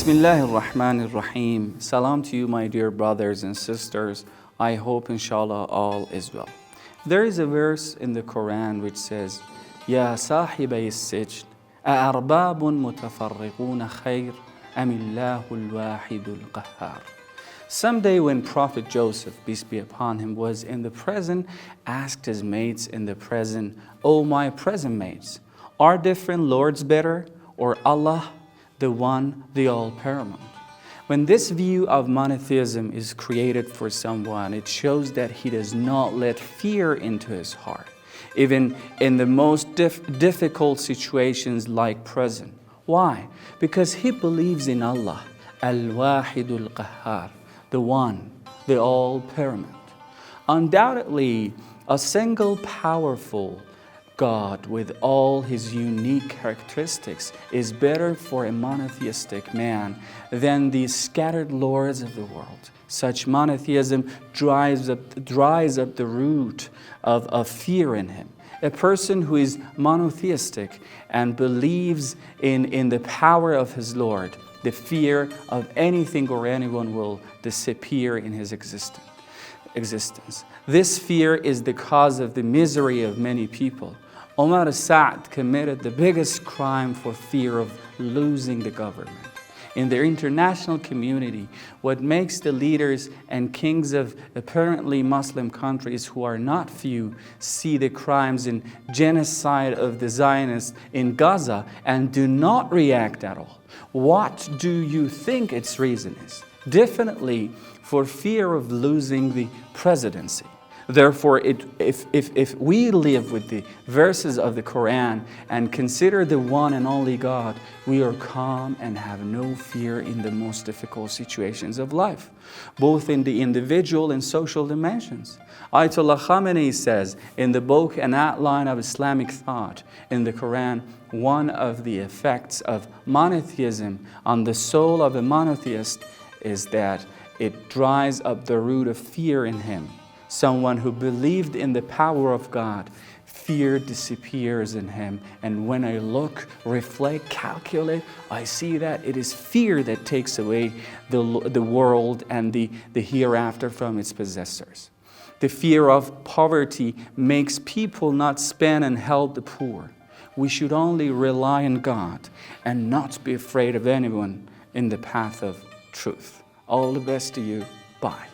Bismillahir Rahmanir Rahim. Salam to you, my dear brothers and sisters. I hope, inshallah, all is well. There is a verse in the Quran which says, Ya sahibay as-sijn, a'arbabun mutafarriquna khair, amillahul wahidul Qahhar. Someday when Prophet Joseph, peace be upon him, was in the prison, asked his mates in the prison, O my prison mates, are different lords better, or Allah, the one, the all-paramount? When this view of monotheism is created for someone, it shows that he does not let fear into his heart, even in the most difficult situations like prison. Why? Because he believes in Allah, al-Wahidul Qahhar, the one, the all-paramount. Undoubtedly, a single powerful God with all his unique characteristics is better for a monotheistic man than the scattered lords of the world. Such monotheism dries up the root of fear in him. A person who is monotheistic and believes in the power of his Lord, the fear of anything or anyone will disappear in his existence. This fear is the cause of the misery of many people. Omar Sa'd committed the biggest crime for fear of losing the government. In the international community, what makes the leaders and kings of apparently Muslim countries, who are not few, see the crimes and genocide of the Zionists in Gaza and do not react at all? What do you think its reason is? Definitely for fear of losing the presidency. Therefore, if we live with the verses of the Quran and consider the one and only God, we are calm and have no fear in the most difficult situations of life, both in the individual and social dimensions. Ayatollah Khamenei says in the book An Outline of Islamic Thought in the Quran, one of the effects of monotheism on the soul of a monotheist is that it dries up the root of fear in him. Someone who believed in the power of God, fear disappears in him. And when I look, reflect, calculate, I see that it is fear that takes away the world and the hereafter from its possessors. The fear of poverty makes people not spend and help the poor. We should only rely on God and not be afraid of anyone in the path of truth. All the best to you. Bye.